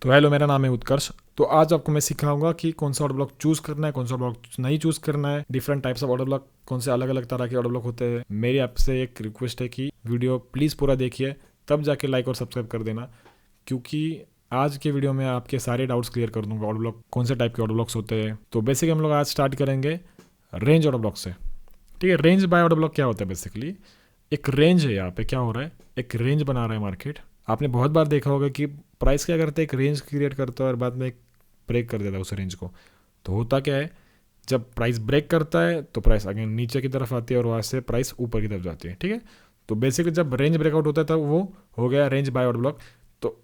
तो हेलो, मेरा नाम है उत्कर्ष। तो आज आपको मैं सिखाऊंगा कि कौन सा ऑर्डर ब्लॉक चूज करना है, कौन सा ऑर्डर ब्लॉक नहीं चूज करना है, different types of order block, कौन से अलग अलग तरह के ऑर्डर ब्लॉक होते हैं। मेरी आपसे एक रिक्वेस्ट है कि वीडियो प्लीज़ पूरा देखिए, तब जाके लाइक और सब्सक्राइब कर देना, क्योंकि आज के वीडियो में आपके सारे डाउट्स क्लियर कर दूंगा। ऑर्डर ब्लॉक कौन से टाइप के ऑर्डर ब्लॉक्स होते हैं। तो बेसिकली हम लोग आज स्टार्ट करेंगे रेंज ऑर्डर ब्लॉक से। ठीक है, रेंज बाय ऑर्डर ब्लॉक क्या होता है? बेसिकली एक रेंज है। यहाँ पे क्या हो रहा है, एक रेंज बना रहा है मार्केट। आपने बहुत बार देखा होगा कि प्राइस क्या करता है, एक रेंज क्रिएट करता है और बाद में एक ब्रेक कर देता है उस रेंज को। तो होता क्या है, जब प्राइस ब्रेक करता है तो प्राइस अगेन नीचे की तरफ आती है और वहाँ से प्राइस ऊपर की तरफ जाती है। ठीक है, तो बेसिकली जब रेंज ब्रेकआउट होता है तब वो हो गया रेंज बाय ऑर्डर ब्लॉक। तो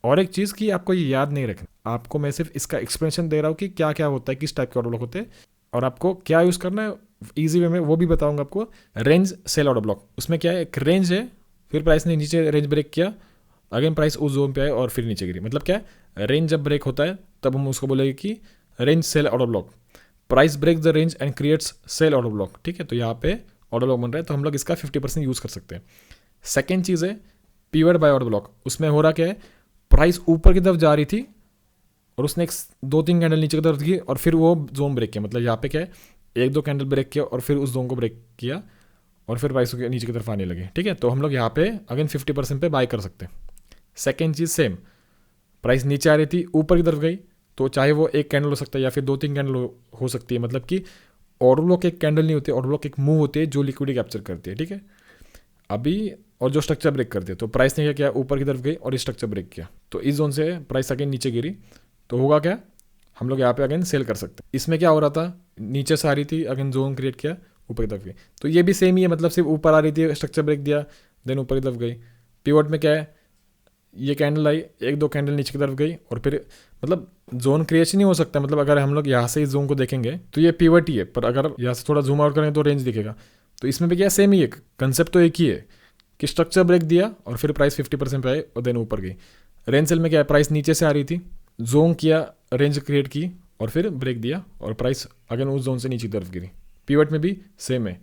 और एक चीज़ कि आपको ये याद नहीं रखना, आपको मैं सिर्फ इसका एक्सप्लेनेशन दे रहा हूँ कि क्या क्या होता है, किस टाइप के ऑर्डर ब्लॉक होते हैं और आपको क्या यूज़ करना है ईजी वे में, वो भी बताऊंगा आपको। रेंज सेल ऑर्डर ब्लॉक, उसमें क्या है, एक रेंज है, फिर प्राइस ने नीचे रेंज ब्रेक किया, अगेन प्राइस उस जोन पे आए और फिर नीचे गिरी। मतलब क्या है, रेंज जब ब्रेक होता है तब हम उसको बोलेंगे कि range sell order block. Price break the range and creates sell order block. ठीक है, तो यहाँ पे ऑर्डर ब्लॉक बन रहा है, तो हम लोग इसका 50% यूज़ कर सकते हैं। सेकेंड चीज़ है पिवट बाय ऑर्डर ब्लॉक। उसमें हो रहा क्या है, प्राइस ऊपर की तरफ जा रही थी और उसने एक 2-3 कैंडल नीचे की तरफ की और फिर वो जोन ब्रेक किया। मतलब यहाँ पे क्या है, 1-2 कैंडल ब्रेक किया और फिर उस जोन को ब्रेक किया और फिर प्राइस नीचे की तरफ आने लगे। ठीक है, तो हम लोग यहाँ पे अगेन 50% पे बाय कर सकते हैं। सेकेंड चीज़ सेम, प्राइस नीचे आ रही थी, ऊपर की तरफ गई, तो चाहे वो एक कैंडल हो सकता है या फिर 2-3 कैंडल हो सकती है। मतलब कि ऑर्डर ब्लॉक एक कैंडल नहीं होती, ऑर्डर ब्लॉक एक मूव होती है जो लिक्विडिटी कैप्चर करती है। ठीक है, अभी और जो स्ट्रक्चर ब्रेक करती है, तो प्राइस ने क्या किया, ऊपर की तरफ गई और स्ट्रक्चर ब्रेक किया, तो इस जोन से प्राइस अगेन नीचे गिरी, तो होगा क्या, हम लोग यहाँ पे अगेन सेल कर सकते हैं। इसमें क्या हो रहा था, नीचे से आ रही थी, अगेन जोन क्रिएट किया, ऊपर की तरफ गई, तो ये भी सेम ही है। मतलब सिर्फ ऊपर आ रही थी, स्ट्रक्चर ब्रेक दिया, देन ऊपर की तरफ गई। पिवट में क्या है, ये कैंडल आई, 1-2 कैंडल नीचे की तरफ गई और फिर मतलब जोन क्रिएशन ही हो सकता है। मतलब अगर हम लोग यहाँ से इस जोन को देखेंगे तो ये पिवट ही है, पर अगर यहाँ से थोड़ा जूम आउट करेंगे तो रेंज दिखेगा। तो इसमें भी क्या सेम ही है, कंसेप्ट तो एक ही है कि स्ट्रक्चर ब्रेक दिया और फिर प्राइस 50% पे आए और देन ऊपर गई। रेंज सेल में क्या है, प्राइस नीचे से आ रही थी, जोन किया, रेंज क्रिएट की और फिर ब्रेक दिया और प्राइस अगेन उस जोन से नीचे की तरफ गिरी। पिवट में भी सेम है,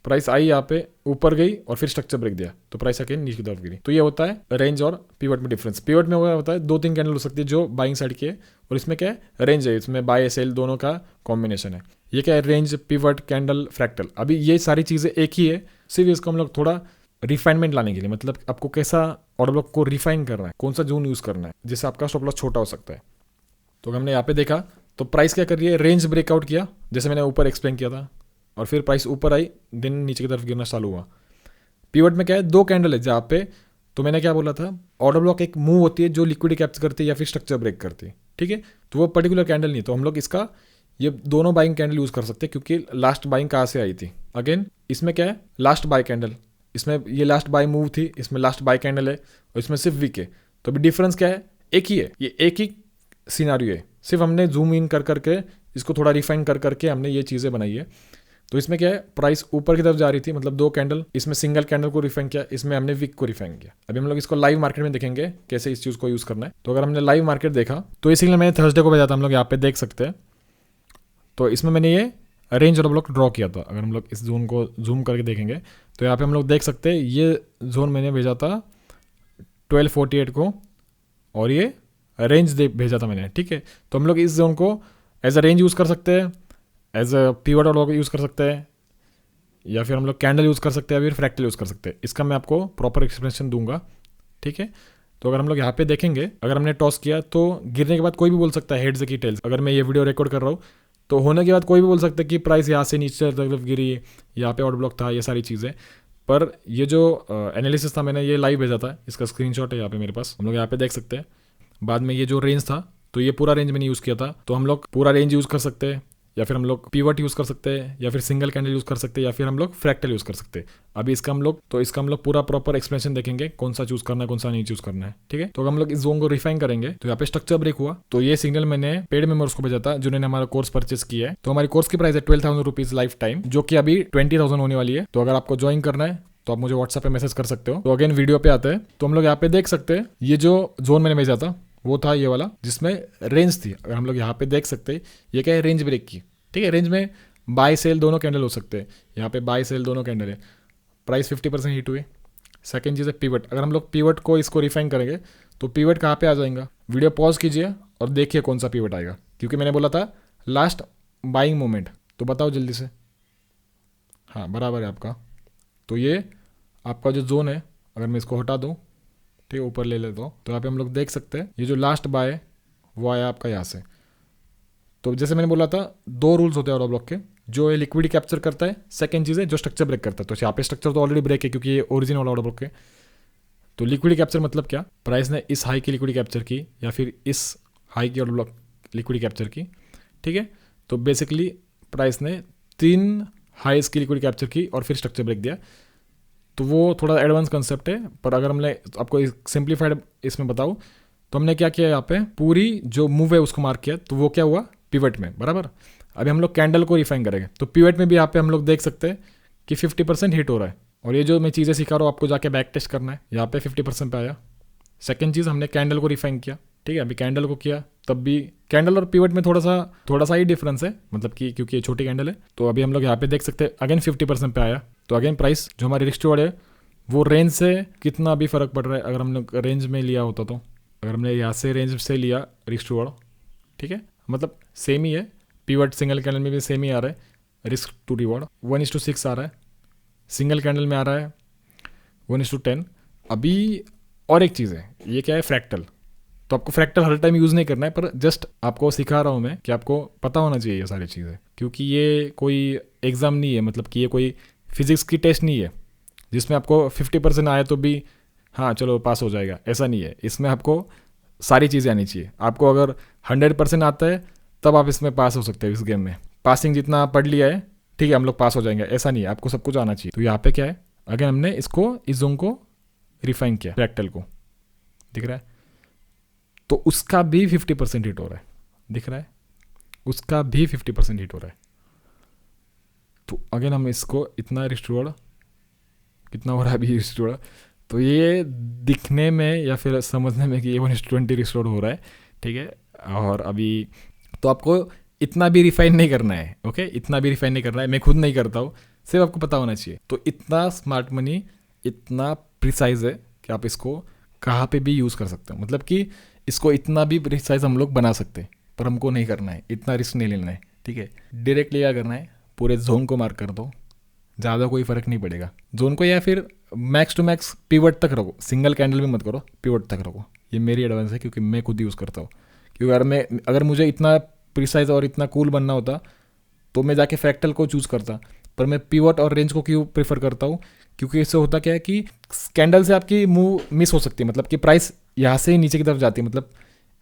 प्राइस आई यहाँ पे, ऊपर गई और फिर स्ट्रक्चर ब्रेक दिया, तो प्राइस अगेन नीचे की तरफ गिरी। तो ये होता है रेंज और पिवट में डिफरेंस। पिवट में होता है 2-3 कैंडल हो सकती है जो बाइंग साइड की है, और इसमें क्या है, रेंज है, इसमें बाय सेल दोनों का कॉम्बिनेशन है। ये क्या है, रेंज, पिवट, कैंडल, फ्रैक्टल। अभी ये सारी चीज़ें एक ही है, सिर्फ इसको हम लोग थोड़ा रिफाइनमेंट लाने के लिए, मतलब आपको कैसा ऑर्डर ब्लॉक को रिफाइन करना है, कौन सा जोन यूज़ करना है जिससे आपका स्टॉप लॉस छोटा हो सकता है। तो हमने यहाँ पे देखा, तो प्राइस क्या कर रही है, रेंज ब्रेकआउट किया जैसे मैंने ऊपर एक्सप्लेन किया था, और फिर प्राइस ऊपर आई, दिन नीचे की तरफ गिरना चालू हुआ। पिवट में क्या है, 2 कैंडल है जहाँ पे, तो मैंने क्या बोला था, ऑर्डर ब्लॉक एक मूव होती है जो लिक्विडिटी कैप्चर करती है या फिर स्ट्रक्चर ब्रेक करती है। ठीक है, तो वो पर्टिकुलर कैंडल नहीं, तो हम लोग इसका ये दोनों बाइंग कैंडल यूज़ कर सकते हैं, क्योंकि लास्ट बाइंग कहाँ से आई थी। अगेन इसमें क्या है, लास्ट बाय कैंडल, इसमें ये लास्ट बाय मूव थी, इसमें लास्ट बाय कैंडल है और इसमें सिर्फ वीक है। तो अभी डिफरेंस क्या है, एक ही है, ये एक ही सीनारियो है, सिर्फ हमने जूम इन कर करके इसको थोड़ा रिफाइन कर करके हमने ये चीज़ें बनाई है। तो इसमें क्या है, प्राइस ऊपर की तरफ जा रही थी, मतलब 2 कैंडल, इसमें सिंगल कैंडल को रिफाइन किया, इसमें हमने विक को रिफाइन किया। अभी हम लोग इसको लाइव मार्केट में देखेंगे कैसे इस चीज़ को यूज़ करना है। तो अगर हमने लाइव मार्केट देखा, तो ये सिग्नल मैंने थर्सडे को भेजा था, हम लोग यहाँ पे देख सकते हैं। तो इसमें मैंने ये रेंज ऑर्डर ब्लॉक ड्रॉ किया था। अगर हम लोग इस जोन को जूम करके देखेंगे तो यहाँ पे हम लोग देख सकते हैं, ये जोन मैंने भेजा था 1248 को और ये रेंज भेजा था मैंने। ठीक है, तो हम लोग इस जोन को एज अ रेंज यूज़ कर सकते हैं, as a pivot order use कर सकते हैं, या फिर हम लोग कैंडल यूज़ कर सकते हैं, या फिर फ्रैक्टल यूज़ कर सकते हैं। इसका मैं आपको प्रॉपर एक्सप्लेनेशन दूंगा। ठीक है, तो अगर हम लोग यहाँ पे देखेंगे, अगर हमने टॉस किया तो गिरने के बाद कोई भी बोल सकता है हेड्स की टेल्स। अगर मैं ये वीडियो रिकॉर्ड कर रहा हूँ तो होने के बाद कोई भी बोल सकता है कि प्राइस यहाँ से नीचे तरफ गिरी, यहाँ पे ऑर्डर ब्लॉक था, ये सारी चीज़ें। पर ये जो एनालिसिस था, मैंने ये लाइव भेजा था, इसका स्क्रीनशॉट है यहाँ पे मेरे पास, हम लोग यहाँ पे देख सकते हैं। बाद में ये जो रेंज था, तो ये पूरा रेंज मैंने यूज़ किया था, तो हम लोग पूरा रेंज यूज़ कर सकते हैं, या फिर हम लोग पिवट यूज़ कर सकते हैं, या फिर सिंगल कैंडल यूज़ कर सकते हैं, या फिर हम लोग फ्रैक्टल यूज़ कर सकते हैं। अभी इसका हम लोग पूरा प्रॉपर एक्सप्लेनेशन देखेंगे, कौन सा चूज़ करना है, कौन सा नहीं चूज़ करना है। ठीक है, तो हम लोग इस जोन को रिफाइन करेंगे। तो यहाँ पे स्ट्रक्चर ब्रेक हुआ, तो ये सिग्नल मैंने पेड मेंबर्स को भेजा था जिन्होंने हमारा कोर्स परचेस किया है। तो हमारी कोर्स की प्राइस है 12,000 रुपीज़ लाइफ टाइम, जो कि अभी 20,000 होने वाली है। तो अगर आपको ज्वाइन करना है तो आप मुझे व्हाट्सएप पे मैसेज कर सकते हो। तो अगेन वीडियो पे आते हैं, तो हम लोग यहाँ पे देख सकते हैं, ये जो जोन मैंने भेजा था वो था ये वाला जिसमें रेंज थी। अगर हम लोग यहाँ पे देख सकते हैं, ये क्या है, रेंज ब्रेक की। ठीक है, रेंज में बाय सेल दोनों कैंडल हो सकते हैं, यहाँ पे बाय सेल दोनों कैंडल है, प्राइस 50% हिट हुई। सेकेंड चीज़ है पिवट। अगर हम लोग पिवट को इसको रिफाइन करेंगे तो पीवट कहाँ पे आ जाएगा, वीडियो पॉज कीजिए और देखिए कौन सा पीवट आएगा, क्योंकि मैंने बोला था लास्ट बाइंग मोमेंट। तो बताओ जल्दी से। हाँ बराबर है आपका। तो ये आपका जो जोन है, अगर मैं इसको हटा दूँ, ठीक है, ऊपर ले लेता हूँ, तो यहाँ पे हम लोग देख सकते हैं ये जो लास्ट बाय है वो आया आपका यहाँ से। तो जैसे मैंने बोला था 2 रूल्स होते हैं ऑर्डर ब्लॉक के, जो है लिक्विडिटी कैप्चर करता है, सेकंड चीज़ है जो स्ट्रक्चर ब्रेक करता है। तो यहाँ पे स्ट्रक्चर तो ऑलरेडी ब्रेक है क्योंकि ये ओरिजिनल वाला ऑर्डर ब्लॉक है। तो लिक्विडिटी कैप्चर मतलब क्या, प्राइस ने इस हाई की लिक्विडिटी कैप्चर की या फिर इस हाई की ऑर्डर ब्लॉक लिक्विडिटी कैप्चर की, ठीक है। तो बेसिकली प्राइस ने 3 हाईस की लिक्विडिटी कैप्चर की और फिर स्ट्रक्चर ब्रेक दिया। तो वो थोड़ा एडवांस कंसेप्ट है, पर अगर हमने आपको सिंप्लीफाइड इसमें बताऊँ तो हमने क्या किया, यहाँ पे पूरी जो मूव है उसको मार्क किया, तो वो क्या हुआ पिवट में, बराबर। अभी हम लोग कैंडल को रिफाइन करेंगे, तो पिवट में भी यहाँ पे हम लोग देख सकते हैं कि 50% हिट हो रहा है। और ये जो मैं चीज़ें सिखा रहा हूँ आपको जाके बैक टेस्ट करना है, यहाँ पे 50% पे आया। सेकंड चीज़, हमने कैंडल को रिफाइन किया, ठीक है। अभी कैंडल को किया तब भी कैंडल और पिवट में थोड़ा सा ही डिफरेंस है, मतलब कि क्योंकि ये छोटी कैंडल है। तो अभी हम लोग यहाँ पे देख सकते हैं अगेन 50% पे आया। तो अगेन प्राइस जो हमारी रिस्क टू वर्ड है वो रेंज से कितना अभी फ़र्क पड़ रहा है, अगर हमने रेंज में लिया होता तो, अगर हमने यहाँ से रेंज से लिया रिस्क टू वर्ड, ठीक है, मतलब सेम ही है। पिवट सिंगल कैंडल में भी सेम ही आ रहा है, रिस्क टू रिवॉर्ड 1:6 आ रहा है, सिंगल कैंडल में आ रहा है 1:10। अभी और एक चीज़ है, ये क्या है, फ्रैक्टल। तो आपको फ्रैक्टल हर टाइम यूज़ नहीं करना है, पर जस्ट आपको सिखा रहा हूँ मैं कि आपको पता होना चाहिए ये सारी चीज़ें, क्योंकि ये कोई एग्ज़ाम नहीं है, मतलब कि ये कोई फिजिक्स की टेस्ट नहीं है जिसमें आपको 50% आए तो भी हाँ चलो पास हो जाएगा, ऐसा नहीं है। इसमें आपको सारी चीज़ें आनी चाहिए। आपको अगर 100% आता है तब आप इसमें पास हो सकते हैं। इस गेम में पासिंग जितना आप पढ़ लिया है, ठीक है, हम लोग पास हो जाएंगे, ऐसा नहीं है, आपको सब कुछ आना चाहिए। तो यहाँ पे क्या है, अगर हमने इस जोन को रिफाइन किया, फ्रैक्टल को, दिख रहा है, तो उसका भी 50% हिट हो रहा है, दिख रहा है, उसका भी 50% हिट हो रहा है। तो अगर हम इसको इतना रिस्टोर्ड, कितना हो रहा है अभी रिस्टोर्ड, तो ये दिखने में या फिर समझने में कि ये 1:20 रिस्टोर्ड हो रहा है, ठीक है। और अभी तो आपको इतना भी रिफाइन नहीं करना है, ओके, इतना भी रिफाइन नहीं करना है, मैं खुद नहीं करता हूँ, सिर्फ आपको पता होना चाहिए। तो इतना स्मार्ट मनी इतना प्रिसाइज है कि आप इसको कहाँ पे भी यूज़ कर सकते हो, मतलब कि इसको इतना भी प्रिसाइज हम लोग बना सकते हैं, पर हमको नहीं करना है, इतना रिस्क नहीं लेना है, ठीक है। डायरेक्टली क्या करना है, पूरे जोन को मार्क कर दो, ज़्यादा कोई फ़र्क नहीं पड़ेगा जोन को, या फिर मैक्स टू मैक्स पिवट तक रखो, सिंगल कैंडल भी मत करो, पिवट तक रखो। ये मेरी एडवाइस है क्योंकि मैं खुद यूज़ करता हूँ। क्योंकि अगर मुझे इतना प्रिसाइज और इतना कूल बनना होता तो मैं जाके फ्रैक्टल को चूज़ करता, पर मैं पिवट और रेंज को क्यों प्रेफर करता हूँ, क्योंकि इससे होता क्या है कि कैंडल से आपकी मूव मिस हो सकती है, मतलब कि प्राइस यहाँ से नीचे की तरफ जाती है, मतलब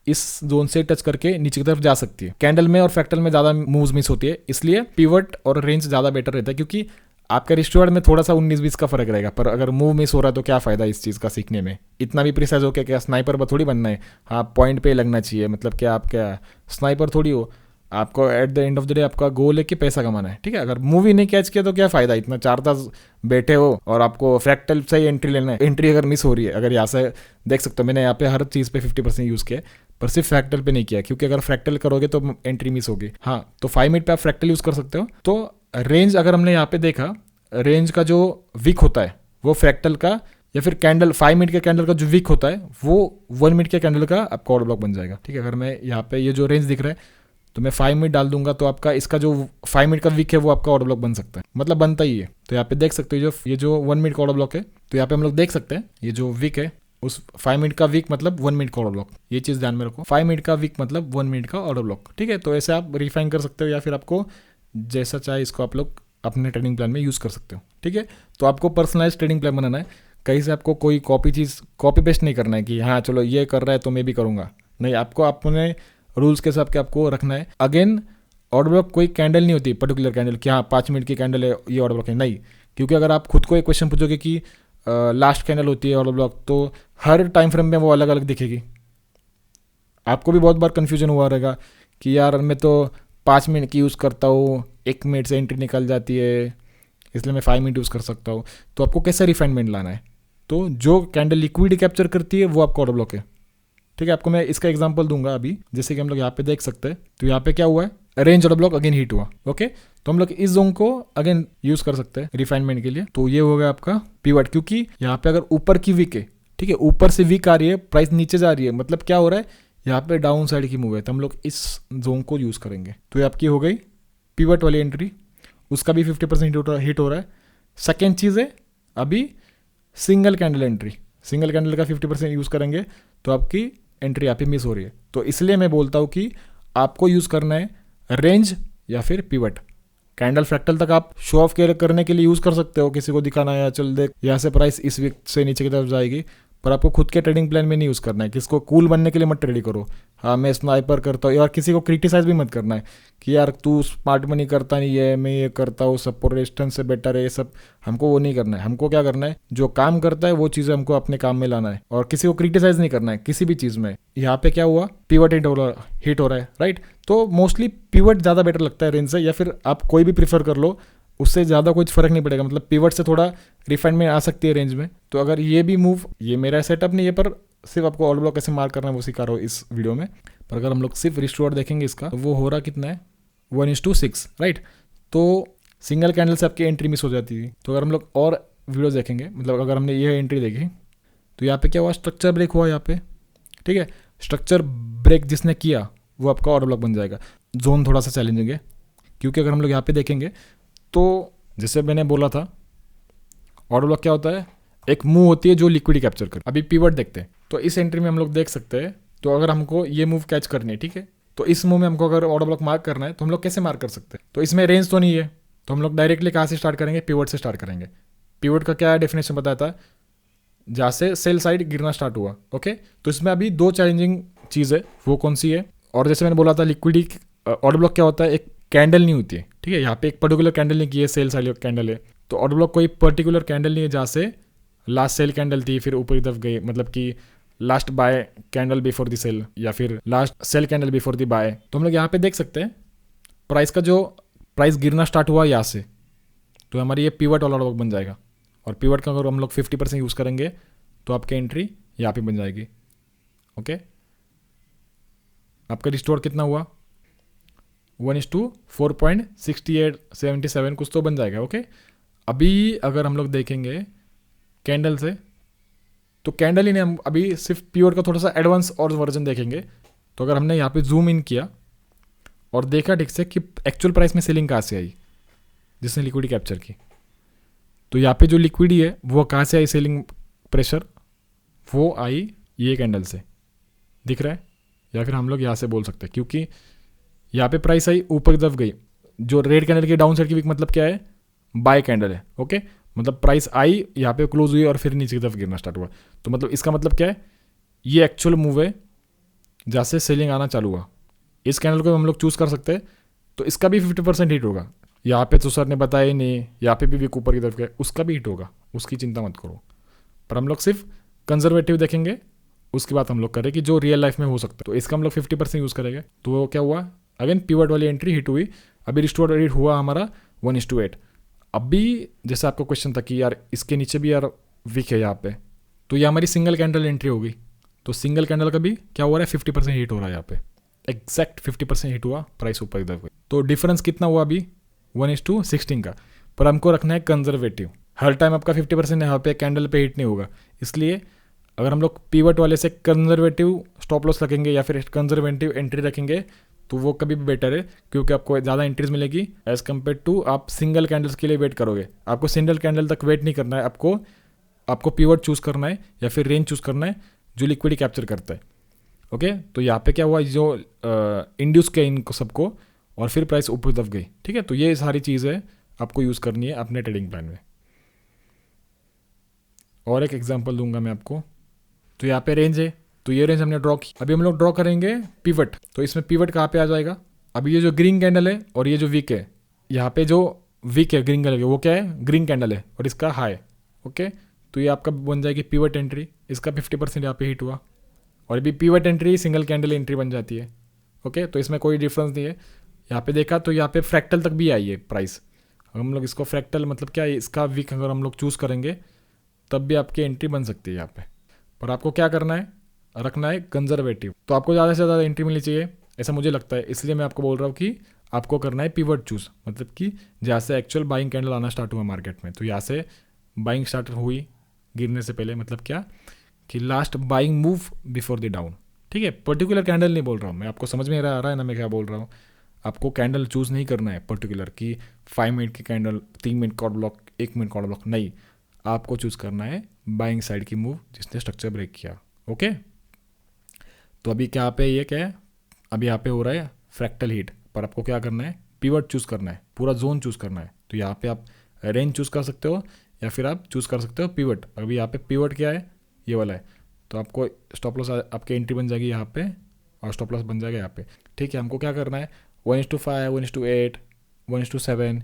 इस जोन से टच करके नीचे की तरफ जा सकती है। कैंडल में और फ्रैक्टल में ज़्यादा मूव्स मिस होती है, इसलिए पिवट और रेंज ज़्यादा बेटर रहता है, क्योंकि आपका रिस्टोर्ड में थोड़ा सा 19-20 का फर्क रहेगा। पर अगर मूव मिस हो रहा है तो क्या फ़ायदा इस चीज़ का सीखने में, इतना भी प्रिसाइज हो क्या स्नाइपर थोड़ी बनना है, हाँ पॉइंट पे लगना चाहिए, मतलब क्या आप क्या स्नाइपर थोड़ी हो, आपको at the end of the day आपका गोल है कि पैसा कमाना है, ठीक है। अगर मूवी नहीं कैच किया तो क्या फ़ायदा, इतना 4 तास बैठे हो और आपको फ्रैक्टल से ही एंट्री लेना है। एंट्री अगर मिस हो रही है, अगर यहाँ से देख सकते हो मैंने यहाँ पे हर चीज़ पे 50% यूज़ किया, पर सिर्फ फ्रैक्टल पे नहीं किया, क्योंकि अगर फ्रैक्टल करोगे तो एंट्री मिस होगी। हाँ तो 5 मिनट पे आप फ्रैक्टल यूज़ कर सकते हो। तो रेंज अगर हमने यहाँ पे देखा, रेंज का जो वीक होता है वो फ्रैक्टल का, या फिर कैंडल 5 मिनट के कैंडल का जो वीक होता है वो 1 मिनट के कैंडल का आपका ऑर्डर ब्लॉक बन जाएगा, ठीक है। अगर मैं यहाँ पे ये जो रेंज दिख रहा है तो मैं 5 मिनट डाल दूंगा तो आपका इसका जो 5 मिनट का वीक है वो आपका ऑर्डर ब्लॉक बन सकता है, मतलब बनता ही है। तो यहाँ पे देख सकते हो ये जो 1 मिनट का ऑर्डर ब्लॉक है, तो यहाँ पे हम लोग देख सकते हैं ये जो वीक है उस 5 मिनट का वीक मतलब 1 मिनट का ऑर्डर ब्लॉक, ये चीज़ ध्यान में रखो, 5 मिनट का वीक मतलब 1 मिनट का ऑर्डर ब्लॉक, ठीक है। तो ऐसे आप रिफाइन कर सकते हो, या फिर आपको जैसा चाहे इसको आप लोग अपने ट्रेडिंग प्लान में यूज़ कर सकते हो, ठीक है। तो आपको पर्सनलाइज ट्रेडिंग प्लान बनाना है, कहीं से आपको कोई कॉपी पेस्ट नहीं करना है कि हाँ चलो ये कर रहा है तो मैं भी करूँगा, नहीं, आपको अपने रूल्स के हिसाब के आपको रखना है। अगेन ऑर्डर ब्लॉक कोई कैंडल नहीं होती, पर्टिकुलर कैंडल कि हाँ 5 मिनट की कैंडल है ये ऑर्डर ब्लॉक है, नहीं, क्योंकि अगर आप खुद को एक क्वेश्चन पूछोगे कि लास्ट कैंडल होती है ऑर्डर ब्लॉक, तो हर टाइम फ्रेम में वो अलग अलग दिखेगी। आपको भी बहुत बार कन्फ्यूजन हुआ रहेगा कि यार मैं तो 5 मिनट की यूज़ करता हूँ, 1 मिनट से एंट्री निकल जाती है, इसलिए मैं 5 मिनट यूज़ कर सकता हूँ। तो आपको कैसे रिफाइनमेंट लाना है, तो जो कैंडल लिक्विडिटी कैप्चर करती है वो आपका ऑर्डर ब्लॉक है, ठीक है। आपको मैं इसका एग्जांपल दूंगा अभी, जैसे कि हम लोग यहाँ पे देख सकते हैं, तो यहाँ पे क्या हुआ है, range order block again hit हुआ, ओके। तो हम लोग इस जोन को अगेन यूज कर सकते हैं रिफाइनमेंट के लिए। तो ये हो गया आपका पिवट, क्योंकि यहाँ पे अगर ऊपर की वीक है ठीक है, ऊपर से वीक आ रही है, प्राइस नीचे जा रही है, मतलब क्या हो रहा है, यहाँ पे डाउन साइड की मूव है, तो हम लोग इस जोन को यूज़ करेंगे। तो ये आपकी हो गई पिवट वाली एंट्री, उसका भी 50% हिट हो रहा है। सेकेंड चीज़ है अभी single candle entry, single candle का 50% यूज़ करेंगे तो आपकी एंट्री यहाँ पे मिस हो रही है। तो इसलिए मैं बोलता हूँ कि आपको यूज़ करना है रेंज या फिर पिवट। कैंडल फ्रैक्टल तक आप शो ऑफ करने के लिए यूज़ कर सकते हो, किसी को दिखाना है, चल देख यहाँ से प्राइस इस वीक से नीचे की तरफ जाएगी, पर आपको खुद के ट्रेडिंग प्लान में नहीं यूज़ करना है। किसको कूल बनने के लिए मत ट्रेड करो, हाँ मैं स्नाइपर करता हूँ, यार किसी को क्रिटिसाइज भी मत करना है कि यार तू स्मार्ट मनी करता नहीं है, मैं ये करता हूँ, सपोर्ट रेजिस्टेंस से बेटर है, ये सब हमको वो नहीं करना है। हमको क्या करना है, जो काम करता है वो चीज़ें हमको अपने काम में लाना है और किसी को क्रिटिसाइज नहीं करना है किसी भी चीज़ में। यहाँ पे क्या हुआ, पिवट हिट हो रहा है, राइट। तो मोस्टली पिवट ज़्यादा बेटर लगता है रेंज से, या फिर आप कोई भी प्रीफर कर लो, उससे ज़्यादा कुछ फर्क नहीं पड़ेगा, मतलब पिवट से थोड़ा रिफाइनमेंट आ सकती है रेंज में। तो अगर ये भी मूव, ये मेरा सेटअप नहीं है, पर सिर्फ आपको ऑल ब्लॉक कैसे मार्क करना है वो सिखा रहा हूँ इस वीडियो में। पर अगर हम लोग सिर्फ रिस्ट ऑर्डर देखेंगे इसका, तो वो हो रहा कितना है, 1:6, राइट। तो सिंगल कैंडल से आपकी एंट्री मिस हो जाती थी। तो अगर हम लोग और वीडियो देखेंगे, मतलब अगर हमने ये एंट्री देखी, तो यहाँ पे क्या हुआ, स्ट्रक्चर ब्रेक हुआ यहाँ पे, ठीक है। स्ट्रक्चर ब्रेक जिसने किया वो आपका ऑर्डर ब्लॉक बन जाएगा। जोन थोड़ा सा चैलेंजिंग है, क्योंकि अगर हम लोग यहाँ पे देखेंगे तो जैसे मैंने बोला था, ऑर्डर ब्लॉक क्या होता है, एक मूव होती है जो लिक्विडिटी कैप्चर कर। अभी पिवट देखते हैं, तो इस एंट्री में हम लोग देख सकते हैं, तो अगर हमको ये मूव कैच करनी है, ठीक है, तो इस मूव में हमको अगर ऑर्डर ब्लॉक मार्क करना है तो हम लोग कैसे मार्क कर सकते हैं। तो इसमें रेंज तो नहीं है, तो हम लोग डायरेक्टली कहाँ से स्टार्ट करेंगे, पिवट से स्टार्ट करेंगे। पिवट का क्या डेफिनेशन बताया था, जहाँ से सेल साइड गिरना स्टार्ट हुआ, ओके। तो इसमें अभी दो चैलेंजिंग चीज़ है, वो कौन सी है, और जैसे मैंने बोला था लिक्विडिटी ऑर्डर ब्लॉक क्या होता है, एक कैंडल नहीं होती है, ठीक है। यहाँ पे एक पर्टिकुलर कैंडल नहीं की है, सेल साइड कैंडल है, तो ऑर्डर ब्लॉक कोई पर्टिकुलर कैंडल नहीं है जहाँ से लास्ट सेल कैंडल थी फिर ऊपर की तरफ गई, मतलब कि last buy candle before the sell या फिर last sell candle before the buy. तो हम लोग यहाँ पे देख सकते हैं प्राइस का जो प्राइस गिरना स्टार्ट हुआ यहाँ से, तो हमारी ये पिवट वाला ऑर्डर ब्लॉक बन जाएगा। और पिवट का अगर हम लोग 50% यूज़ करेंगे तो आपकी एंट्री यहाँ पे बन जाएगी, ओके। आपका रिस्टोर कितना हुआ, 1:4.6877 कुछ तो बन जाएगा, ओके। अभी अगर हम लोग देखेंगे कैंडल से, तो कैंडल ही नहीं, हम अभी सिर्फ पिवट का थोड़ा सा एडवांस और वर्जन देखेंगे। तो अगर हमने यहाँ पे जूम इन किया और देखा ठीक से कि एक्चुअल प्राइस में सेलिंग कहाँ से आई जिसने लिक्विडिटी कैप्चर की, तो यहाँ पे जो लिक्विडिटी है वो कहाँ से आई, सेलिंग प्रेशर वो आई ये कैंडल से, दिख रहा है, या फिर हम लोग यहाँ से बोल सकते हैं, क्योंकि यहाँ पे प्राइस आई ऊपर की तरफ गई, जो रेड कैंडल की डाउन साइड की वीक मतलब क्या है, बाय कैंडल है, ओके। मतलब प्राइस आई यहाँ पे क्लोज हुई और फिर नीचे की तरफ गिरना स्टार्ट हुआ, तो मतलब इसका मतलब क्या है, ये एक्चुअल मूव है जहाँ से सेलिंग आना चालू हुआ। इस कैंडल को हम लोग चूज़ कर सकते हैं, तो इसका भी 50% हिट होगा। यहाँ पे तो सर ने बताया ही नहीं, यहाँ पे भी वीक ऊपर की तरफ गया, उसका भी हिट होगा, उसकी चिंता मत करो। पर हम लोग सिर्फ कंजर्वेटिव देखेंगे, उसके बाद हम लोग करें कि जो रियल लाइफ में हो सकता है, तो इसका हम लोग 50% यूज़ करेंगे। तो वो क्या हुआ, अगेन पिवट वाली एंट्री हिट हुई, अभी रिस्टोर हिट हुआ हमारा 1:8। अभी जैसे आपका क्वेश्चन था कि यार इसके नीचे भी यार वीक है यहाँ पे, तो ये हमारी सिंगल कैंडल एंट्री होगी। तो सिंगल कैंडल का भी क्या हो रहा है, 50% हिट हो रहा है यहाँ पे, एग्जैक्ट 50% हिट हुआ, प्राइस ऊपर इधर गई। तो डिफरेंस कितना हुआ अभी, 1:16 का। पर हमको रखना है कंजर्वेटिव, हर टाइम आपका 50% यहाँ पे कैंडल पे हिट नहीं होगा। इसलिए अगर हम लोग पिवट वाले से कंजर्वेटिव स्टॉप लॉस रखेंगे या फिर कंजर्वेटिव एंट्री रखेंगे, तो वो कभी भी बेटर है, क्योंकि आपको ज़्यादा एंट्रीज मिलेगी एज कम्पेयर टू आप सिंगल कैंडल्स के लिए वेट करोगे। आपको सिंगल कैंडल तक वेट नहीं करना है, आपको पिवट चूज़ करना है या फिर रेंज चूज़ करना है जो लिक्विडिटी कैप्चर करता है, ओके। तो यहाँ पे क्या हुआ, जो इंड्यूस किया इनको सबको और फिर प्राइस ऊपर तरफ गई, ठीक है। तो ये सारी चीज़ें आपको यूज़ करनी है अपने ट्रेडिंग प्लान में। और एक एग्जांपल दूंगा मैं आपको। तो यहाँ पे रेंज है, तो ये रेंज हमने ड्रॉ की। अभी हम लोग ड्रॉ करेंगे पिवट, तो इसमें पिवट कहाँ पे आ जाएगा, अभी ये जो ग्रीन कैंडल है और ये जो वीक है, यहाँ पे जो वीक है ग्रीन कैंडल वो क्या है, ग्रीन कैंडल है और इसका हाई, ओके। तो ये आपका बन जाएगी पिवट एंट्री, इसका 50% यहाँ पे हिट हुआ, और अभी pivot entry single candle entry बन जाती है, ओके। तो इसमें कोई डिफरेंस नहीं है। यहाँ पे देखा तो यहाँ पे फ्रैक्टल तक भी आई है प्राइस, हम लोग इसको फ्रैक्टल मतलब क्या है, इसका वीक अगर हम लोग चूज़ करेंगे तब भी आपकी एंट्री बन सकती है यहाँ पे। पर आपको क्या करना है, रखना है कंजर्वेटिव। तो आपको ज़्यादा से ज़्यादा एंट्री मिलनी चाहिए, ऐसा मुझे लगता है, इसलिए मैं आपको बोल रहा हूँ कि आपको करना है पिवट चूज़, मतलब कि जहाँ से एक्चुअल बाइंग कैंडल आना स्टार्ट हुआ मार्केट में। तो यहाँ से बाइंग स्टार्ट हुई गिरने से पहले, मतलब क्या कि last buying move before the down. ठीक है, पर्टिकुलर कैंडल नहीं बोल रहा हूँ मैं, आपको समझ में आ रहा है ना मैं क्या बोल रहा हूँ। आपको कैंडल चूज नहीं करना है पर्टिकुलर कि 5 मिनट की कैंडल, 3 मिनट का ऑर्डर ब्लॉक, 1 मिनट का ऑर्डर ब्लॉक, नहीं। आपको चूज करना है बाइंग साइड की मूव जिसने स्ट्रक्चर ब्रेक किया। ओके, तो अभी क्या पे ये क्या है, अभी यहाँ पे हो रहा है फ्रैक्टल हीट, पर आपको क्या करना है, पिवट चूज करना है, पूरा जोन चूज करना है। तो यहाँ पे आप रेंज चूज कर सकते हो या फिर आप चूज कर सकते हो पिवट। अभी यहाँ पे पिवट क्या है, ये वाला है, तो आपको स्टॉप लॉस, आपकी एंट्री बन जाएगी यहाँ पे और स्टॉप लॉस बन जाएगा यहाँ पे। ठीक है, हमको क्या करना है, 1:5, 1:8, 1:7,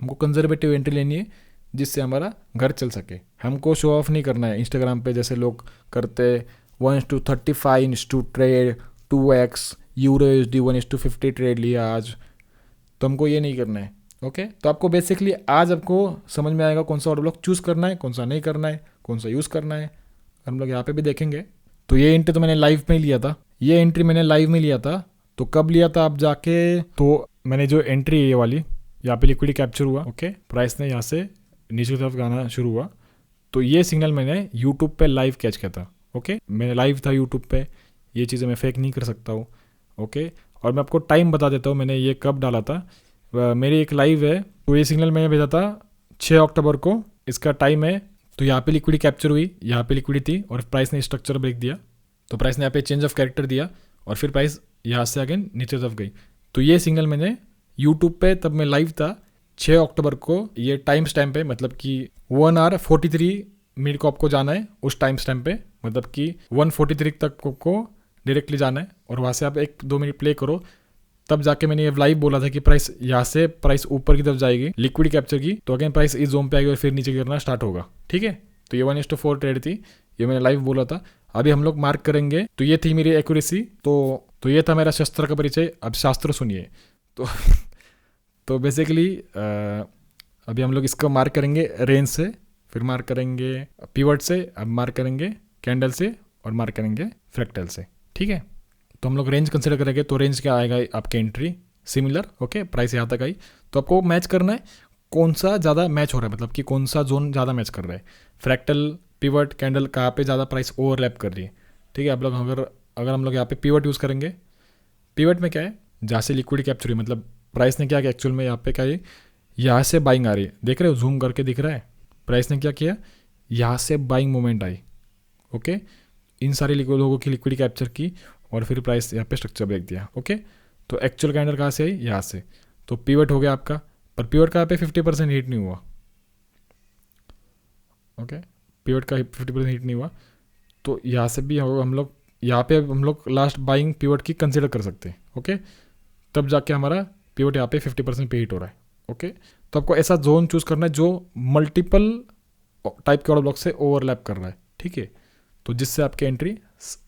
हमको कंजर्वेटिव एंट्री लेनी है जिससे हमारा घर चल सके। हमको शो ऑफ नहीं करना है इंस्टाग्राम पे जैसे लोग करते, 1:35 trade 2x euro USD 1:50 trade लिया आज, तो हमको ये नहीं करना है। ओके, तो आपको बेसिकली आज आपको समझ में आएगा कौन सा ऑर्डर ब्लॉक चूज़ करना है, कौन सा नहीं करना है, कौन सा यूज़ करना है। हम लोग यहाँ पे भी देखेंगे। तो ये एंट्री तो मैंने लाइव में ही लिया था, ये एंट्री मैंने लाइव में लिया था। तो कब लिया था आप जाके, तो मैंने जो एंट्री है ये वाली, यहाँ पे लिक्विडिटी कैप्चर हुआ। ओके, प्राइस ने यहाँ से नीचे की तरफ गाना शुरू हुआ, तो ये सिग्नल मैंने यूट्यूब पे लाइव कैच किया था। ओके, मैंने लाइव था यूट्यूब पे, ये चीज़ें मैं फेक नहीं कर सकता हूँ। ओके, और मैं आपको टाइम बता देता हूँ मैंने ये कब डाला था। मेरी एक लाइव है, तो ये सिग्नल मैंने भेजा था 6 अक्टूबर को, इसका टाइम है। तो यहाँ पे लिक्विडिटी कैप्चर हुई, यहाँ पे लिक्विडिटी थी और प्राइस ने स्ट्रक्चर ब्रेक दिया, तो प्राइस ने यहाँ पे चेंज ऑफ कैरेक्टर दिया और फिर प्राइस यहाँ से अगेन नीचे तरफ गई। तो ये सिग्नल मैंने यूट्यूब पे, तब मैं लाइव था 6 अक्टूबर को, ये टाइम स्टैम्प है, मतलब कि 1 hour 43 मिनट को आपको जाना है उस टाइम स्टैम्प पे, मतलब कि 1:43 तक को डायरेक्टली जाना है और वहाँ से आप 1-2 मिनट प्ले करो। तब जाके मैंने ये लाइव बोला था कि प्राइस यहाँ से प्राइस ऊपर की तरफ जाएगी लिक्विडिटी कैप्चर की, तो अगेन प्राइस इस जोन पे आएगी और फिर नीचे गिरना स्टार्ट होगा। ठीक है, तो ये 1:4 ट्रेड थी, ये मैंने लाइव बोला था। अभी हम लोग मार्क करेंगे, तो ये थी मेरी एक्यूरेसी। तो ये था मेरा शस्त्र का परिचय। अब शास्त्र सुनिए। तो बेसिकली अभी हम लोग इसको मार्क करेंगे रेंज से, फिर मार्क करेंगे पिवट से, अब मार्क करेंगे कैंडल से और मार्क करेंगे फ्रैक्टल से। ठीक है, तो हम लोग रेंज कंसिडर करेंगे। तो रेंज क्या आएगा, आपके एंट्री सिमिलर। ओके, प्राइस यहाँ तक आई, तो आपको मैच करना है कौन सा ज़्यादा मैच हो रहा है, मतलब कि कौन सा जोन ज़्यादा मैच कर रहा है, फ्रैक्टल, पिवट, कैंडल, कहाँ पे ज़्यादा प्राइस ओवरलैप कर रही है। ठीक है, आप लोग अगर हम लोग यहाँ पे पिवट यूज़ करेंगे, पिवट में क्या है, जहाँ से लिक्विडिटी कैप्चर हुई, मतलब प्राइस ने क्या किया एक्चुअल में, यहाँ पे क्या है, यहाँ से बाइंग आ रही है, देख रहे हो, जूम करके दिख रहा है। प्राइस ने क्या किया, यहाँ से बाइंग मूवमेंट आई। ओके, इन सारे लोगों की लिक्विडिटी कैप्चर की और फिर प्राइस यहाँ पे स्ट्रक्चर ब्रेक दिया। ओके, तो एक्चुअल कैंडल कहाँ से आई, यहाँ से, तो पिवट हो गया आपका, पर पिवट का यहाँ पे 50% हिट नहीं हुआ। ओके, पिवट का 50% हिट नहीं हुआ, तो यहाँ से भी हम लोग यहाँ पे हम लोग लास्ट बाइंग पिवट की कंसिडर कर सकते हैं। ओके, तब जाके हमारा पिवट यहाँ पे 50% पे हिट हो रहा है। ओके, तो आपको ऐसा जोन चूज करना है जो मल्टीपल टाइप के ऑर्डर ब्लॉक से ओवरलैप कर रहा है। ठीक है, तो जिससे आपकी एंट्री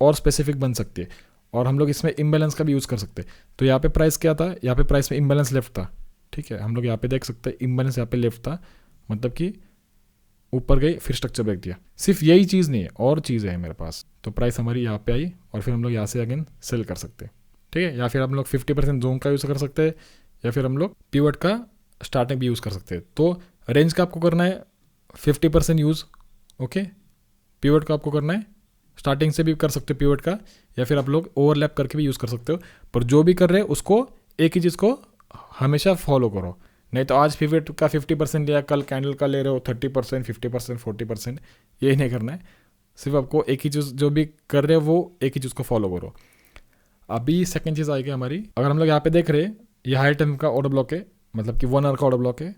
और स्पेसिफिक बन सकती है, और हम लोग इसमें इम्बैलेंस का भी यूज़ कर सकते हैं। तो यहाँ पे प्राइस क्या था, यहाँ पे प्राइस में इम्बैलेंस लेफ्ट था। ठीक है, हम लोग यहाँ पे देख सकते हैं इम्बैलेंस यहाँ पे लेफ्ट था, मतलब कि ऊपर गई फिर स्ट्रक्चर ब्रेक दिया। सिर्फ यही चीज़ नहीं है, और चीज़ें हैं मेरे पास। तो प्राइस हमारी यहाँ पे आई और फिर हम लोग यहाँ से अगेन सेल कर सकते हैं। ठीक है, या फिर हम लोग 50% जोन का यूज़ कर सकते हैं, या फिर हम लोग पिवट का स्टार्टिंग भी यूज़ कर सकते हैं। तो रेंज का आपको करना है 50% यूज़। ओके, पिवट का आपको करना है स्टार्टिंग से भी कर सकते हो पिवट का, या फिर आप लोग ओवरलैप करके भी यूज़ कर सकते हो। पर जो भी कर रहे हैं उसको एक ही चीज़ को हमेशा फॉलो करो, नहीं तो आज पिवट का 50% लिया, कल कैंडल का ले रहे हो 30%, 50%, 40%, ये नहीं करना है। सिर्फ आपको एक ही चीज़ जो भी कर रहे हो वो एक ही चीज़ को फॉलो करो। अभी सेकेंड चीज़ आएगी हमारी, अगर हम लोग यहाँ पे देख रहे हैं ये हाई टाइम का ऑर्डर ब्लॉक है, मतलब कि 1 hour का ऑर्डर ब्लॉक है,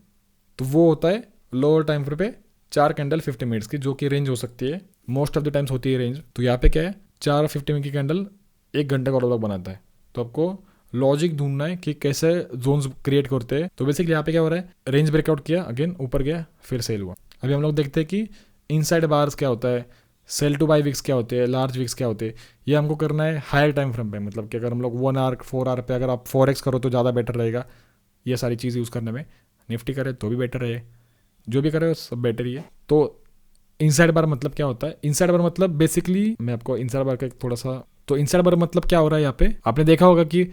तो वो होता है लोअर टाइम फ्रेम पे 4 कैंडल 50 मिनट्स की, जो कि रेंज हो सकती है, मोस्ट ऑफ द टाइम्स होती है रेंज। तो यहाँ पे क्या है, 4 50 मिनट की कैंडल 1 घंटे का ऑर्डर ब्लॉक बनाता है। तो आपको लॉजिक ढूंढना है कि कैसे जोन्स क्रिएट करते हैं। तो बेसिकली यहाँ पे क्या हो रहा है, रेंज ब्रेकआउट किया, अगेन ऊपर गया, फिर सेल हुआ। अभी हम लोग देखते हैं कि इनसाइड बार्स क्या होता है, सेल टू बाई विक्स क्या होते हैं, लार्ज विक्स क्या होते हैं। ये हमको करना है हायर टाइम फ्रेम पे, मतलब कि अगर हम लोग 1 hour 4 hour पे अगर आप 4x करो तो ज़्यादा बेटर रहेगा। ये सारी चीज़ यूज़ करने में, निफ्टी करे तो भी बेटर रहे, जो भी करे सब बेटर ही है। तो इनसाइड बार मतलब क्या होता है, इनसाइड बार मतलब बेसिकली मैं आपको इनसाइड बार का थोड़ा सा, तो इनसाइड बार मतलब क्या हो रहा है, यहाँ पे आपने देखा होगा कि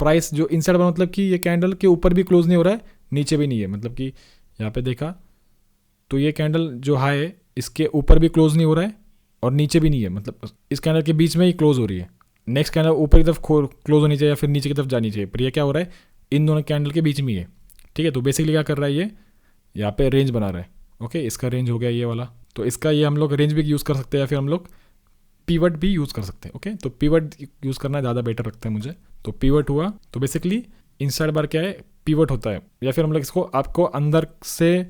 प्राइस जो इनसाइड बार मतलब कि ये कैंडल के ऊपर भी क्लोज नहीं हो रहा है, नीचे भी नहीं है, मतलब कि यहाँ पे देखा तो ये कैंडल जो हाई है इसके ऊपर भी क्लोज नहीं हो रहा है, और नीचे भी नहीं है, मतलब इस कैंडल के बीच में ही क्लोज हो रही है। नेक्स्ट कैंडल ऊपर की तरफ क्लोज होनी चाहिए या फिर नीचे की तरफ जानी चाहिए, पर ये क्या हो रहा है, इन दोनों कैंडल के बीच में ही है। ठीक है, तो बेसिकली क्या कर रहा है, ये यहाँ पे रेंज बना रहा है। ओके, इसका रेंज हो गया ये वाला, तो इसका ये हम लोग रेंज भी यूज़ कर सकते हैं या फिर हम लोग पीवट भी यूज़ कर सकते हैं। ओके, तो पीवट यूज़ करना ज़्यादा बेटर लगता है मुझे। तो पीवट हुआ, तो बेसिकली इनसाइड बार क्या है, पीवट होता है, या फिर हम लोग इसको आपको अंदर से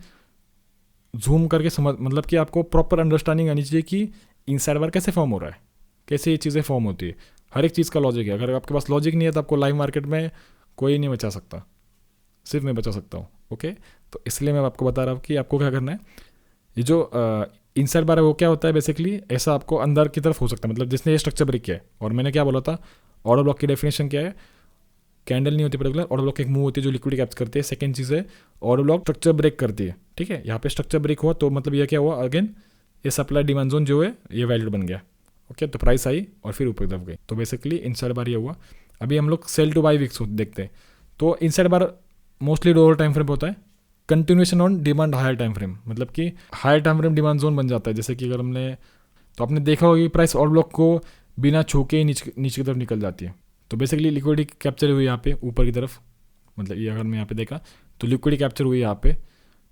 जूम करके समझ, मतलब कि आपको प्रॉपर अंडरस्टैंडिंग आनी चाहिए कि इनसाइड बार कैसे फॉर्म हो रहा है, कैसे ये चीज़ें फॉर्म होती है। हर एक चीज़ का लॉजिक है। अगर आपके पास लॉजिक नहीं है तो आपको लाइव मार्केट में कोई नहीं बचा सकता, सिर्फ मैं बचा सकता हूँ। ओके, तो इसलिए मैं आपको बता रहा हूँ कि आपको क्या करना है। ये जो इनसाइड बार है वो क्या होता है, बेसिकली ऐसा आपको अंदर की तरफ हो सकता है, मतलब जिसने ये स्ट्रक्चर ब्रेक किया है। और मैंने क्या बोला था, ऑर्डर ब्लॉक की डेफिनेशन क्या है, कैंडल नहीं होती पर्टिकुलर, ऑर्डर ब्लॉक एक मूव होती है जो लिक्विडिटी कैप्चर करती है। सेकंड चीज़ है ऑर्डर ब्लॉक स्ट्रक्चर ब्रेक करती है। ठीक है, यहाँ पे स्ट्रक्चर ब्रेक हुआ तो मतलब ये क्या हुआ, अगेन ये सप्लाई डिमांड जोन जो है ये वैलिड बन गया। ओके, तो प्राइस आई और फिर ऊपर दब गई, तो बेसिकली इनसाइड बार ये हुआ। अभी हम लोग सेल टू बाई विक्स देखते हैं। तो inside bar mostly lower time frame होता है, continuation on demand higher time frame, मतलब कि higher time frame demand zone बन जाता है। जैसे कि अगर हमने, तो आपने देखा होगा कि प्राइस ऑर्डर ब्लॉक को बिना छू के ही नीचे की तरफ निकल जाती है। तो बेसिकली लिक्विडिटी कैप्चर हुई यहाँ पे ऊपर की तरफ, मतलब ये अगर मैं यहाँ पे देखा तो लिक्विडिटी कैप्चर हुई यहाँ पे।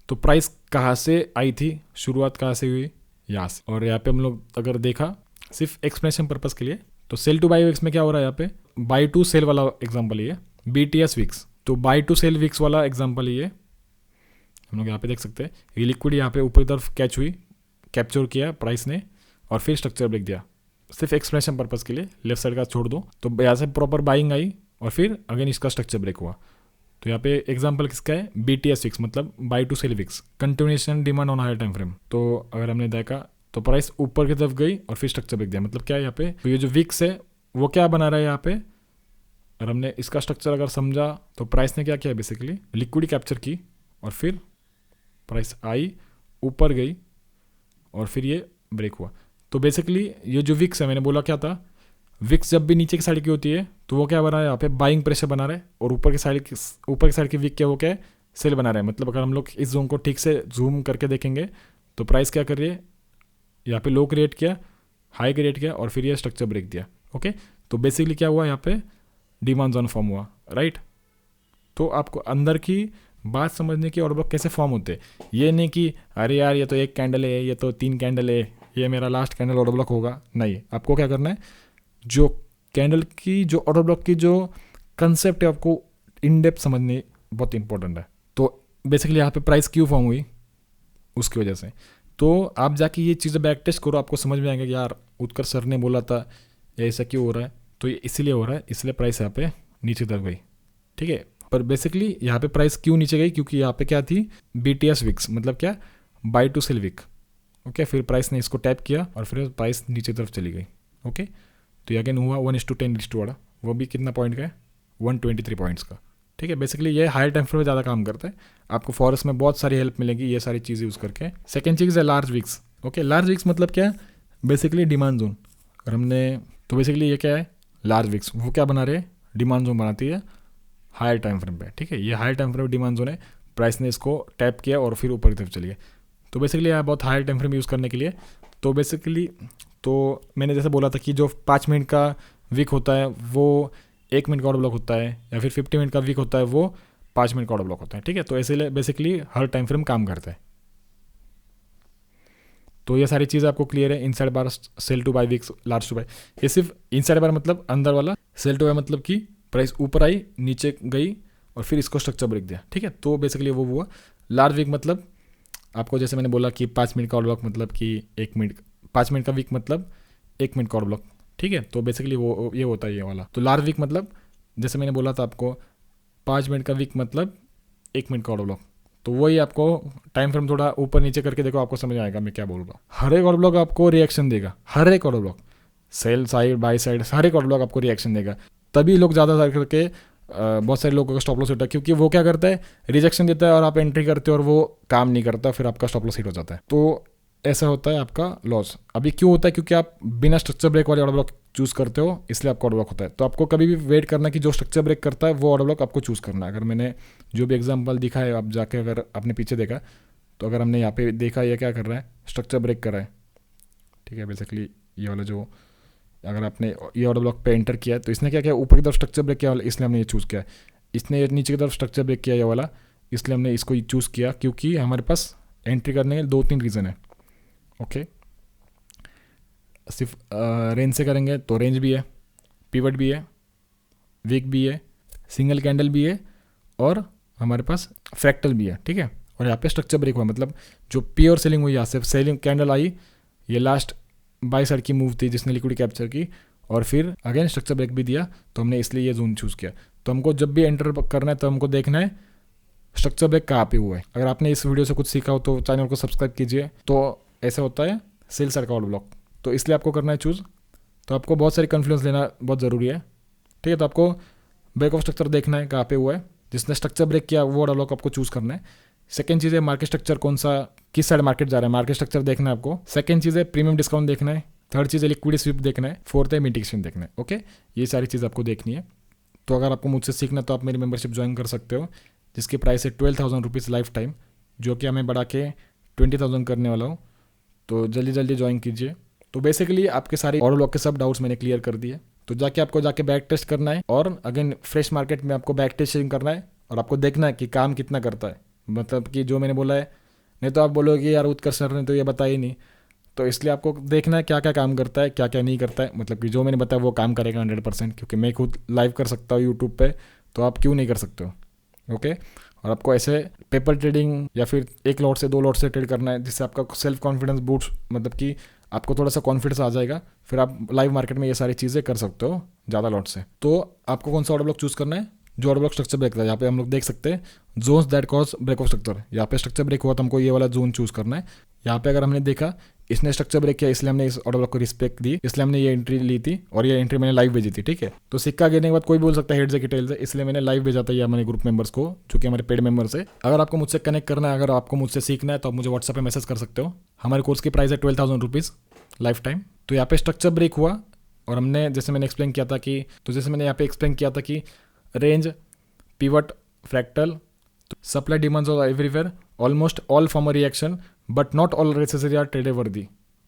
तो प्राइस कहाँ से आई थी, शुरुआत कहाँ से हुई, यहाँ से। और यहाँ पे हम लोग अगर देखा सिर्फ एक्सप्लेनेशन पर्पज़ के लिए, तो सेल टू बाई विक्स में क्या हो रहा है, यहाँ पे बाई टू सेल वाला एग्जाम्पल ये BTS विक्स, तो बाई टू सेल विक्स वाला एग्जाम्पल ये हम लोग यहाँ पे देख सकते हैं। ये लिक्विड यहाँ पे ऊपर की तरफ कैच हुई, कैप्चर किया प्राइस ने और फिर स्ट्रक्चर ब्रेक दिया। सिर्फ एक्सप्लेनेशन पर्पज़ के लिए लेफ्ट साइड का छोड़ दो, तो यहाँ से प्रॉपर बाइंग आई और फिर अगेन इसका स्ट्रक्चर ब्रेक हुआ। तो यहाँ पे एग्जांपल किसका है, BTS विक्स, मतलब buy to sell wicks, continuation demand on higher time frame. तो अगर हमने देखा तो प्राइस ऊपर की तरफ गई और फिर स्ट्रक्चर ब्रेक दिया, मतलब क्या है यहाँ पे, तो ये जो विक्स है वो क्या बना रहा है यहाँ पे। और हमने इसका स्ट्रक्चर अगर समझा तो प्राइस ने क्या किया, बेसिकली लिक्विडिटी कैप्चर की और फिर प्राइस आई, ऊपर गई और फिर ये ब्रेक हुआ। तो बेसिकली ये जो विक्स है, मैंने बोला क्या था, विक्स जब भी नीचे की साइड की होती है तो वो क्या बना रहा है, यहाँ पे बाइंग प्रेशर बना रहा है, और ऊपर की साइड की विक क्या वो क्या है, सेल बना रहा है। मतलब अगर हम लोग इस जोन को ठीक से जूम करके देखेंगे तो प्राइस क्या कर रही है, यहाँ पे लो क्रिएट किया, हाई क्रिएट किया और फिर ये स्ट्रक्चर ब्रेक दिया। ओके, तो बेसिकली क्या हुआ, यहाँ पे डिमांड जोन फॉर्म हुआ, राइट। तो आपको अंदर की बात समझने की, ऑर्डर ब्लॉक कैसे फॉर्म होते हैं, ये नहीं कि अरे यार ये तो एक कैंडल है, ये तो 3 कैंडल है, ये मेरा लास्ट कैंडल ऑर्डर ब्लॉक होगा, नहीं। आपको क्या करना है, जो कैंडल की, जो ऑर्डर ब्लॉक की जो कंसेप्ट है, आपको इन डेप्थ समझनी बहुत इंपॉर्टेंट है। तो बेसिकली यहाँ पे प्राइस क्यों फॉर्म हुई उसकी वजह से, तो आप जाके ये चीज़ें बैक टेस्ट करो, आपको समझ में आएंगे कि यार उत्कर्ष सर ने बोला था ऐसा क्यों हो रहा है, तो ये इसीलिए हो रहा है, इसलिए प्राइस यहाँ पे नीचे तक गई। ठीक है, पर बेसिकली यहाँ पे प्राइस क्यों नीचे गई, क्योंकि यहाँ पे क्या थी, BTS विक्स, मतलब क्या, buy to sell wick. Okay, फिर प्राइस ने इसको टैप किया और फिर प्राइस नीचे तरफ चली गई। ओके, तो अगेन हुआ 1:10 वाला, वो भी कितना पॉइंट का है, 123 पॉइंट्स का। ठीक है, बेसिकली ये हायर टाइम फ्रेम में ज़्यादा काम करता है, आपको फॉरेस्ट में बहुत सारी हेल्प मिलेगी ये सारी चीज़ें यूज़ करके। सेकेंड चीज़ है large wicks. Okay, large wicks मतलब क्या है, बेसिकली डिमांड जोन। अगर हमने, तो बेसिकली ये क्या है, लार्ज विक्स, वो क्या बना रहे हैं, डिमांड जोन बनाती है हायर टाइम फ्रेम पे। ठीक है, ये higher time frame demand zone है, प्राइस ने इसको टैप किया और फिर ऊपर की तरफ चली गई। तो बेसिकली यहाँ बहुत हायर टाइम फ्रेम यूज़ करने के लिए, तो बेसिकली तो मैंने जैसे बोला था कि जो 5 मिनट का वीक होता है वो 1 मिनट का ऑर्डर ब्लॉक होता है, या फिर 50 मिनट का वीक होता है वो 5 मिनट का ऑर्डर ब्लॉक होता है। ठीक है, तो इसलिए बेसिकली हर टाइम फ्रेम काम करता है। तो ये सारी चीज़ें आपको क्लियर है, inside bar, sell to buy wicks, large to buy. ये सिर्फ इनसाइड बार मतलब अंदर वाला, सेल टू बाई मतलब कि प्राइस ऊपर आई, नीचे गई और फिर इसको स्ट्रक्चर ब्रेक दिया। ठीक है, तो बेसिकली वो हुआ। लार्ज वीक मतलब आपको जैसे मैंने बोला कि 5 मिनट का ऑर्डर ब्लॉक मतलब कि 1 मिनट, 5 मिनट का वीक मतलब 1 मिनट का ऑर्डर ब्लॉक। ठीक है, तो बेसिकली वो ये होता है ये वाला। तो लार्ज वीक मतलब जैसे मैंने बोला था आपको 5 मिनट का वीक मतलब 1 मिनट का ऑर्डर ब्लॉक। तो वही आपको टाइम फ्रेम थोड़ा ऊपर नीचे करके देखो, आपको समझ आएगा मैं क्या बोल रहा हूँ। हर एक ऑर्डर ब्लॉक आपको रिएक्शन देगा, हर एक order block, sell side by side, हर एक ऑर्डर ब्लॉक आपको रिएक्शन देगा। तभी लोग ज़्यादा करके बहुत सारे लोगों का स्टॉप लॉस होता है, क्योंकि वो क्या करता है, रिजेक्शन देता है और आप एंट्री करते हो और वो काम नहीं करता, फिर आपका स्टॉप लॉस हिट हो जाता है। तो ऐसा होता है आपका लॉस। अभी क्यों होता है, क्योंकि आप बिना स्ट्रक्चर ब्रेक वाले ऑर्डर ब्लॉक चूज़ करते हो, इसलिए आपका ऑर्डर ब्लॉक होता है। तो आपको कभी भी वेट करना कि जो स्ट्रक्चर ब्रेक करता है वो ऑर्डर ब्लॉक आपको चूज़ करना है। अगर मैंने जो भी एग्जांपल दिखा है, आप जाके अगर आपने पीछे देखा, तो अगर हमने यहाँ पे देखा ये क्या कर रहा है, स्ट्रक्चर ब्रेक कर रहा है। ठीक है। बेसिकली ये वाला जो अगर आपने ये ऑर्डर ब्लॉक पे एंटर किया है तो इसने क्या किया, ऊपर की तरफ स्ट्रक्चर ब्रेक किया वाला, इसलिए हमने ये चूज़ किया। इसने नीचे की तरफ स्ट्रक्चर ब्रेक किया ये वाला, इसलिए हमने इसको चूज़ किया, क्योंकि हमारे पास एंट्री करने के 2-3 रीज़न है। ओके, सिर्फ रेंज से करेंगे तो रेंज भी है, पिवट भी है, वीक भी है, सिंगल कैंडल भी है, और हमारे पास फ्रैक्टल भी है। ठीक है, और यहाँ पे स्ट्रक्चर ब्रेक हुआ, मतलब जो प्योर सेलिंग हुई, यहाँ से सेलिंग कैंडल आई, ये लास्ट बाई साइड की मूव थी जिसने लिक्विड कैप्चर की, और फिर अगेन स्ट्रक्चर ब्रेक भी दिया, तो हमने इसलिए ये जोन चूज़ किया। तो हमको जब भी एंटर करना है तो हमको देखना है स्ट्रक्चर ब्रेक कहाँ पे हुआ है। अगर आपने इस वीडियो से कुछ सीखा हो तो चैनल को सब्सक्राइब कीजिए। तो ऐसा होता है सेल सर्कल ऑर्डर ब्लॉक, तो इसलिए आपको करना है चूज़। तो आपको बहुत सारी कॉन्फिडेंस लेना बहुत ज़रूरी है। ठीक है, तो आपको ब्रेक ऑफ स्ट्रक्चर देखना है कहाँ पे हुआ है, जिसने स्ट्रक्चर ब्रेक किया वो ऑर्डर ब्लॉक आपको चूज़ करना है। सेकंड चीज़ है मार्केट स्ट्रक्चर, कौन सा किस साइड मार्केट जा रहा है, मार्केट स्ट्रक्चर देखना है आपको। सेकंड चीज़ है प्रीमियम डिस्काउंट देखना है। थर्ड चीज़ है लिक्विडिटी स्वीप देखना है। फोर्थ है मिटिगेशन देखना है। ओके, ये सारी चीज़ आपको देखनी है। तो अगर आपको मुझसे सीखना है तो आप मेरी मेंबरशिप ज्वाइन कर सकते हो, जिसकी प्राइस है 12,000 रुपीज़ लाइफ टाइम, जो कि हमें बढ़ा के 20,000 करने वाला हूँ। तो जल्दी जल्दी ज्वाइन कीजिए। तो बेसिकली आपके सारे ऑर्डर ब्लॉक के सब डाउट्स मैंने क्लियर कर दिए। तो आपको जाके बैक टेस्ट करना है, और अगेन फ्रेश मार्केट में आपको बैक टेस्टिंग करना है, और आपको देखना है कि काम कितना करता है। मतलब कि जो मैंने बोला है, नहीं तो आप बोलोगे यार उत्कर्ष सर ने तो ये बताया ही नहीं। तो इसलिए आपको देखना है क्या क्या काम करता है, क्या क्या नहीं करता है। मतलब कि जो मैंने बताया वो काम करेगा 100%, क्योंकि मैं खुद लाइव कर सकता हूँ यूट्यूब पे, तो आप क्यों नहीं कर सकते हो। ओके, और आपको ऐसे पेपर ट्रेडिंग या फिर 1 लॉट से 2 लॉट से ट्रेड करना है, जिससे आपका सेल्फ कॉन्फिडेंस बूस्ट, मतलब कि आपको थोड़ा सा कॉन्फिडेंस आ जाएगा, फिर आप लाइव मार्केट में ये सारी चीज़ें कर सकते हो ज़्यादा लॉट से। तो आपको कौन सा ऑर्डर ब्लॉक चूज़ करना है, जो ऑर्डर ब्लॉक स्ट्रक्चर ब्रेक था। यहाँ पे हम लोग देख सकते हैं zones that cause break of structure. यहाँ पे स्ट्रक्चर ब्रेक हुआ तो हमको ये वाला जोन चूज़ करना है। यहाँ पे अगर हमने देखा इसने स्ट्रक्चर ब्रेक किया, इसलिए हमने इस ऑर्डर ब्लॉक को रिस्पेक्ट दी, इसलिए हमने ये एंट्री ली थी, और ये एंट्री मैंने लाइव भेजी थी। ठीक है, तो सिक्का गिरने के बाद कोई बोल सकता है हेड से कि टेल से, इसलिए मैंने लाइव भेजा था ये हमारे ग्रुप मेंबर्स को, जो कि हमारे पेड मेंबर्स है। अगर आपको मुझसे कनेक्ट करना है, अगर आपको मुझसे सीखना है, तो आप मुझे व्हाट्सएप पे मैसेज कर सकते हो। हमारे कोर्स की प्राइस है 12,000 रुपीज़ लाइफ टाइम। तो यहाँ पे स्ट्रक्चर ब्रेक हुआ, और हमने जैसे मैंने एक्सप्लेन किया था कि range, pivot, fractal, supply demands of everywhere, almost all form reaction, but not all necessary are trade worthy.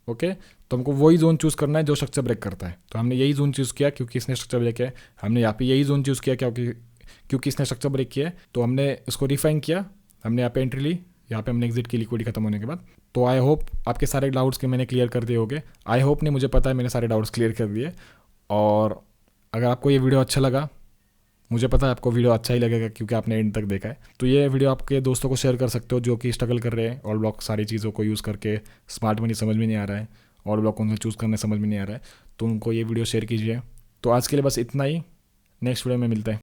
Okay, तो हमको वही जोन चूज़ करना है जो स्ट्रक्चर ब्रेक करता है। तो हमने यही जोन चूज़ किया क्योंकि इसने स्ट्रक्चर ब्रेक किया है। हमने यहाँ पे यही जोन चूज़ किया क्योंकि इसने स्ट्रक्चर ब्रेक किया है, तो हमने उसको रिफाइन किया। हमने यहाँ पे एंट्री ली, यहाँ पे हमने एग्जिट की लिक्विडिटी खत्म होने के बाद। तो आई होप आपके सारे डाउट्स के मैंने क्लियर कर दिए होंगे। आई होप नहीं, मुझे पता है मैंने सारे डाउट्स क्लियर कर दिए। और अगर आपको ये वीडियो अच्छा लगा, मुझे पता है आपको वीडियो अच्छा ही लगेगा क्योंकि आपने एंड तक देखा है, तो ये वीडियो आपके दोस्तों को शेयर कर सकते हो जो कि स्ट्रगल कर रहे हैं ऑल ब्लॉक सारी चीज़ों को यूज़ करके। स्मार्ट मनी समझ में नहीं आ रहा है, ऑल ब्लॉक कौन सा चूज़ करने समझ में नहीं आ रहा है, तो उनको ये वीडियो शेयर कीजिए। तो आज के लिए बस इतना ही, नेक्स्ट वीडियो में मिलते हैं।